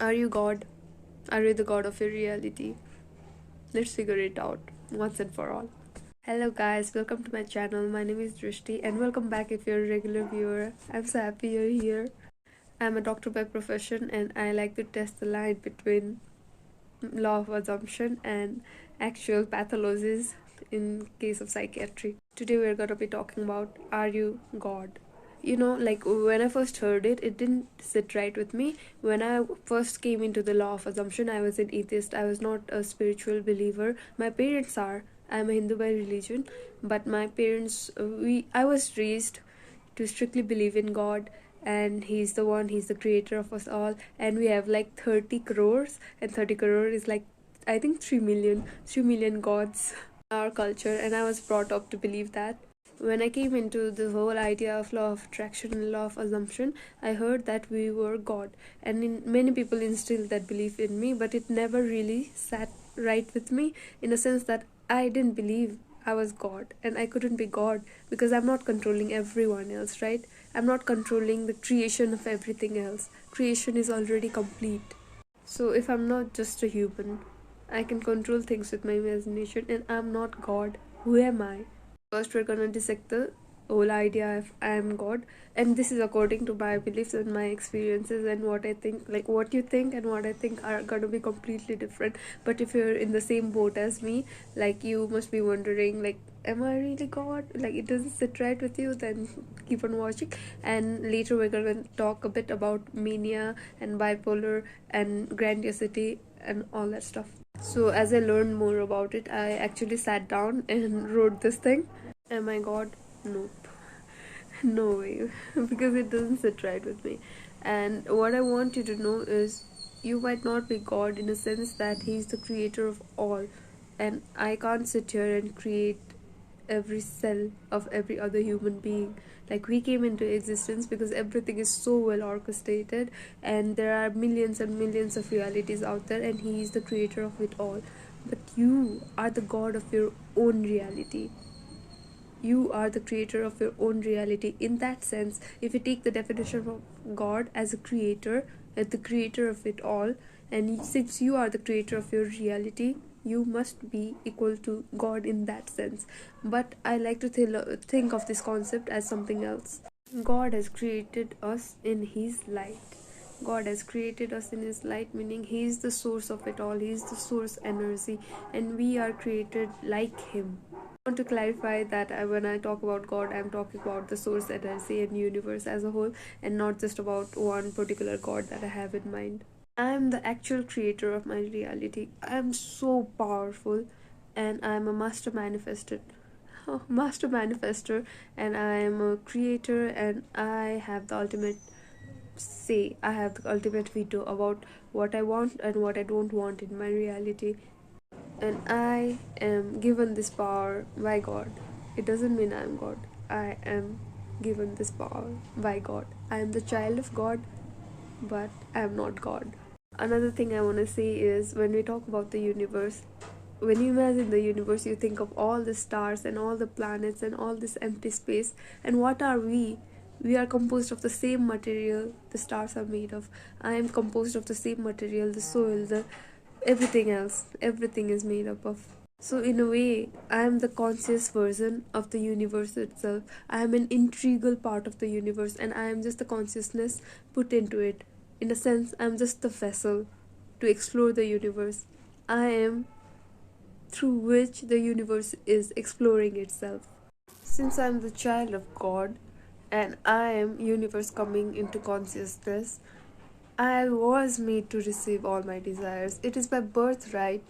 Are you God? Are you the God of your reality? Let's figure it out once and for all. Hello guys, welcome to my channel. My name is Drishti and welcome back if you're a regular viewer. I'm so happy you're here. I'm a doctor by profession and I like to test the line between law of assumption and actual pathologies in case of psychiatry. Today we're gonna be talking about, are you God? Like when I first heard it, it didn't sit right with me. When I first came into the law of assumption, I was an atheist. I was not a spiritual believer. My parents are. I'm a Hindu by religion, but my parents, I was raised to strictly believe in God, and He's the one, He's the creator of us all, and we have like 30 crores, and 30 crore is like, I think 3 million gods in our culture, and I was brought up to believe that. When I came into the whole idea of law of attraction and law of assumption, I heard that we were God, and many people instilled that belief in me, but it never really sat right with me, in a sense that I didn't believe I was God, and I couldn't be God because I'm not controlling everyone else, right? I'm not controlling the creation of everything else. Creation is already complete. So if I'm not just a human, I can control things with my imagination, and I'm not God. Who am I? First, we're gonna dissect the whole idea of I am God, and this is according to my beliefs and my experiences and what I think. Like what you think and what I think are gonna be completely different. But if you're in the same boat as me, like you must be wondering, like, am I really God? Like it doesn't sit right with you, then keep on watching. And later we're gonna talk a bit about mania and bipolar and grandiosity and all that stuff. So as I learned more about it, I actually sat down and wrote this thing. Am I God? Nope. No way. Because it doesn't sit right with me. And what I want you to know is, you might not be God in a sense that He's the creator of all. And I can't sit here and create every cell of every other human being. Like we came into existence because everything is so well orchestrated, and there are millions and millions of realities out there, and He is the creator of it all. But you are the God of your own reality. You are the creator of your own reality. In that sense, if you take the definition of God as a creator, as the creator of it all, and since you are the creator of your reality, you must be equal to God in that sense. But I like to think of this concept as something else. God has created us in His light. God has created us in His light, meaning He is the source of it all. He is the source energy, and we are created like Him. I want to clarify that when I talk about God, I'm talking about the source energy and universe as a whole, and not just about one particular God that I have in mind. I am the actual creator of my reality. I am so powerful, and I am a master manifestor, and I am a creator, and I have the ultimate say. I have the ultimate veto about what I want and what I don't want in my reality. And I am given this power by God. It doesn't mean I am God. I am given this power by God. I am the child of God, but I am not God. Another thing I want to say is, when we talk about the universe, when you imagine the universe, you think of all the stars and all the planets and all this empty space. And what are we? We are composed of the same material the stars are made of. I am composed of the same material, the soil, the everything else. Everything is made up of. So in a way, I am the conscious version of the universe itself. I am an integral part of the universe, and I am just the consciousness put into it. In a sense, I am just the vessel to explore the universe. I am through which the universe is exploring itself. Since I am the child of God, and I am universe coming into consciousness, I was made to receive all my desires. It is my birthright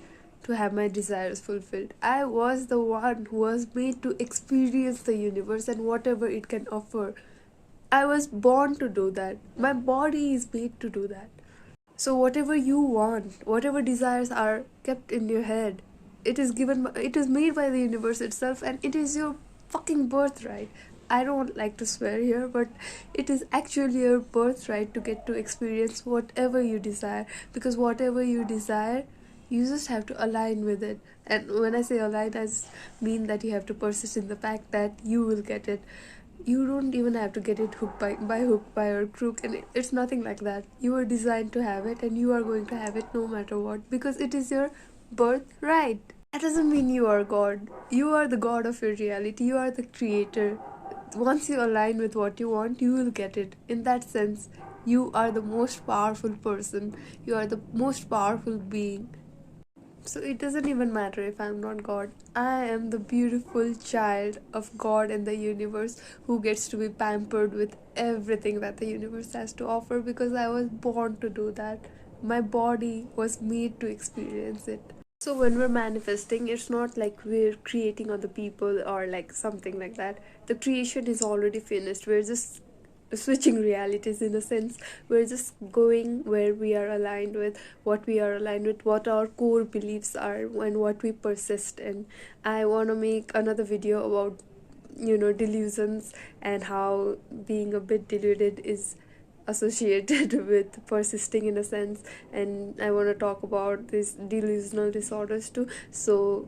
to have my desires fulfilled. I was the one who was made to experience the universe and whatever it can offer. I was born to do that. My body is made to do that. So whatever you want, whatever desires are kept in your head, it is made by the universe itself, and it is your fucking birthright. I don't like to swear here, but it is actually your birthright to get to experience whatever you desire, because whatever you desire, you just have to align with it. And when I say align, I just mean that you have to persist in the fact that you will get it. You don't even have to get it hook by hook by or crook, and it's nothing like that. You are designed to have it, and you are going to have it no matter what, because it is your birthright. That doesn't mean you are God. You are the God of your reality. You are the creator. Once you align with what you want, you will get it. In that sense, you are the most powerful person. You are the most powerful being. So it doesn't even matter if I'm not God. I am the beautiful child of God and the universe who gets to be pampered with everything that the universe has to offer, because I was born to do that. My body was made to experience it. So when we're manifesting, it's not like we're creating other people or like something like that. The creation is already finished. We're just switching realities in a sense. We're just going where we are aligned with, what our core beliefs are, and what we persist in. I want to make another video about delusions, and how being a bit deluded is associated with persisting in a sense. And I want to talk about these delusional disorders too. So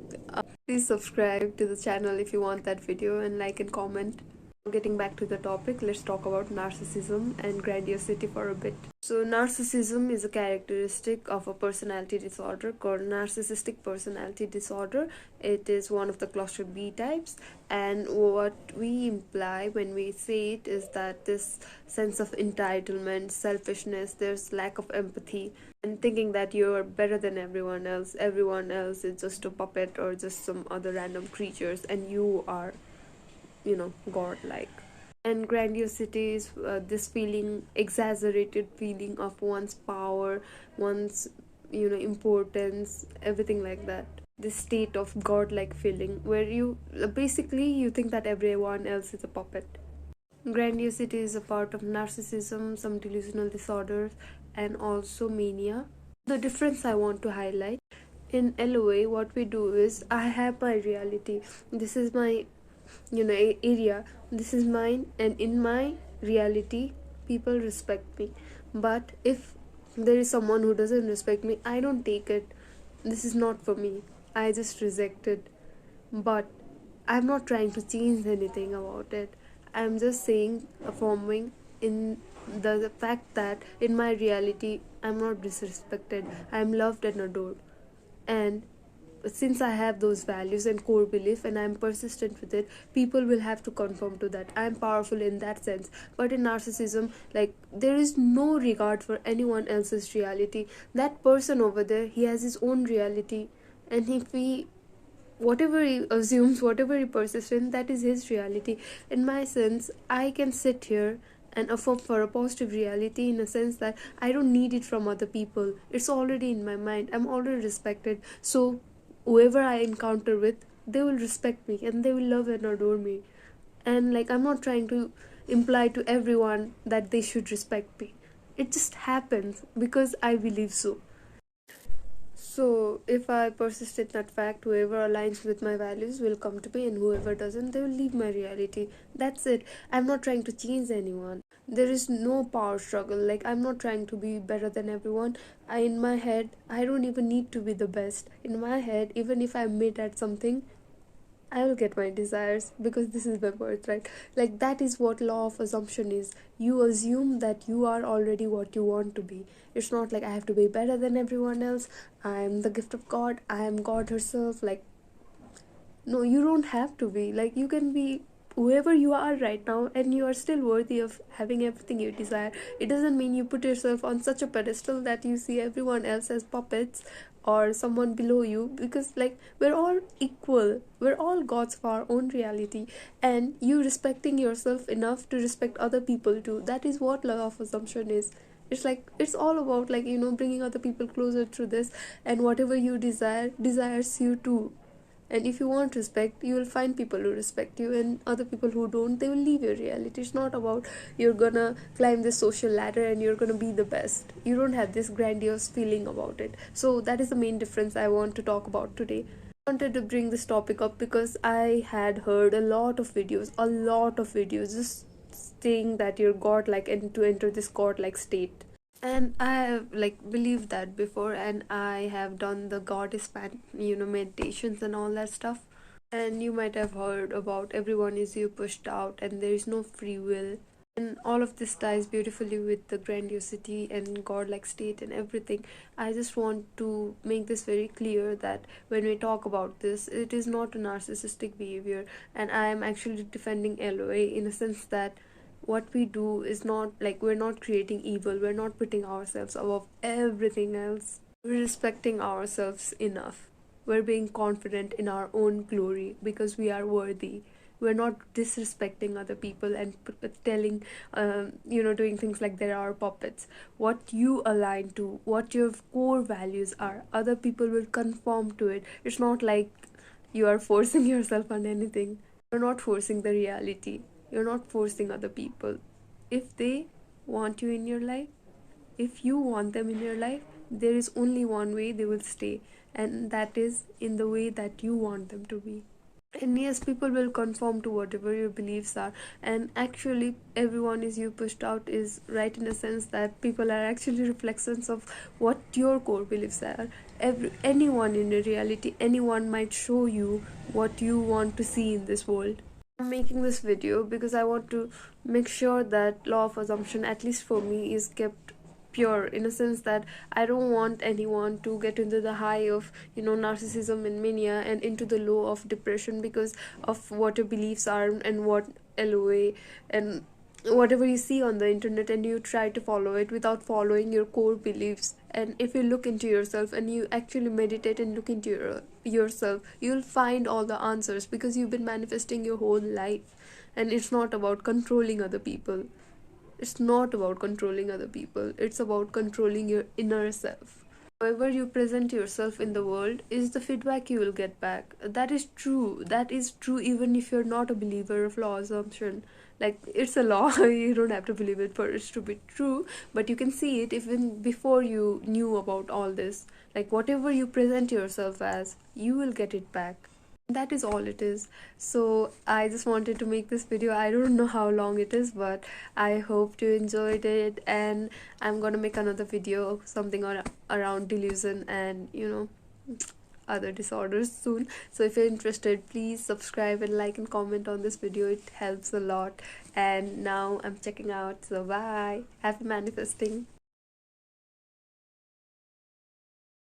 please subscribe to the channel if you want that video, and like and comment. Getting back to the topic, let's talk about narcissism and grandiosity for a bit. So narcissism is a characteristic of a personality disorder called narcissistic personality disorder. It is one of the cluster B types, and what we imply when we say it is that this sense of entitlement, selfishness, there's lack of empathy, and thinking that you're better than everyone else. Everyone else is just a puppet or just some other random creatures, and you are godlike. And grandiosity is this feeling, exaggerated feeling of one's power, one's importance, everything like that. This state of godlike feeling where you basically you think that everyone else is a puppet. Grandiosity is a part of narcissism, some delusional disorders, and also mania. The difference I want to highlight: in LOA, what we do is, I have my reality. This is my area, this is mine, and in my reality people respect me. But if there is someone who doesn't respect me, I don't take it. This is not for me, I just reject it. But I'm not trying to change anything about it. I'm just saying, affirming in the fact that in my reality I'm not disrespected, I'm loved and adored. And since I have those values and core belief, and I'm persistent with it, people will have to conform to that. I'm powerful in that sense. But in narcissism, like, there is no regard for anyone else's reality. That person over there, he has his own reality, and if he whatever he assumes, whatever he persists in, that is his reality. In my sense, I can sit here and affirm for a positive reality, in a sense that I don't need it from other people. It's already in my mind, I'm already respected. So whoever I encounter with, they will respect me and they will love and adore me. And like, I'm not trying to imply to everyone that they should respect me. It just happens because I believe so. So if I persist in that fact, whoever aligns with my values will come to me, and whoever doesn't, they will leave my reality. That's it. I'm not trying to change anyone. There is no power struggle. Like, I'm not trying to be better than everyone. In my head, I don't even need to be the best. In my head, even if I'm mid at something, I will get my desires, because this is my birthright. Like, that is what law of assumption is. You assume that you are already what you want to be. It's not like I have to be better than everyone else. I am the gift of God. I am God herself. Like, no, you don't have to be. Like, you can be whoever you are right now, and you are still worthy of having everything you desire. It doesn't mean you put yourself on such a pedestal that you see everyone else as puppets or someone below you, because like, we're all equal, we're all gods of our own reality. And you respecting yourself enough to respect other people too, that is what law of assumption is. It's like, it's all about, like, bringing other people closer to this. And whatever you desire desires you too. And if you want respect, you will find people who respect you, and other people who don't, they will leave your reality. It's not about you're gonna climb this social ladder and you're gonna be the best. You don't have this grandiose feeling about it. So that is the main difference I want to talk about today. I wanted to bring this topic up because I had heard a lot of videos just saying that you're godlike and to enter this godlike state. And I have like believed that before, and I have done the goddess meditations and all that stuff. And you might have heard about everyone is you pushed out and there is no free will. And all of this ties beautifully with the grandiosity and godlike state and everything. I just want to make this very clear that when we talk about this, it is not a narcissistic behavior, and I am actually defending LOA in a sense that what we do is not like we're not creating evil, we're not putting ourselves above everything else. We're respecting ourselves enough. We're being confident in our own glory because we are worthy. We're not disrespecting other people and telling, doing things like they're our puppets. What you align to, what your core values are, other people will conform to it. It's not like you are forcing yourself on anything. You're not forcing the reality. You're not forcing other people. If they want you in your life, if you want them in your life, there is only one way they will stay, and that is in the way that you want them to be. And yes, people will conform to whatever your beliefs are, and actually everyone is you pushed out is right in a sense that people are actually reflections of what your core beliefs are. Anyone in reality, anyone might show you what you want to see in this world. I'm making this video because I want to make sure that law of assumption, at least for me, is kept pure, in a sense that I don't want anyone to get into the high of narcissism and mania and into the low of depression because of what your beliefs are and what LOA and whatever you see on the internet, and you try to follow it without following your core beliefs. And if you look into yourself and you actually meditate and look into yourself, you'll find all the answers because you've been manifesting your whole life. And it's not about controlling other people. It's not about controlling other people. It's about controlling your inner self. However you present yourself in the world is the feedback you will get back. That is true. That is true even if you're not a believer of law assumption. Like, it's a law. You don't have to believe it for it to be true, but you can see it even before you knew about all this. Like, whatever you present yourself as, you will get it back. That is all it is. So I just wanted to make this video. I don't know how long it is, but I hope you enjoyed it, and I'm gonna make another video something around delusion and other disorders soon. So if you're interested, please subscribe and like and comment on this video. It helps a lot. And now I'm checking out, so bye. Happy manifesting.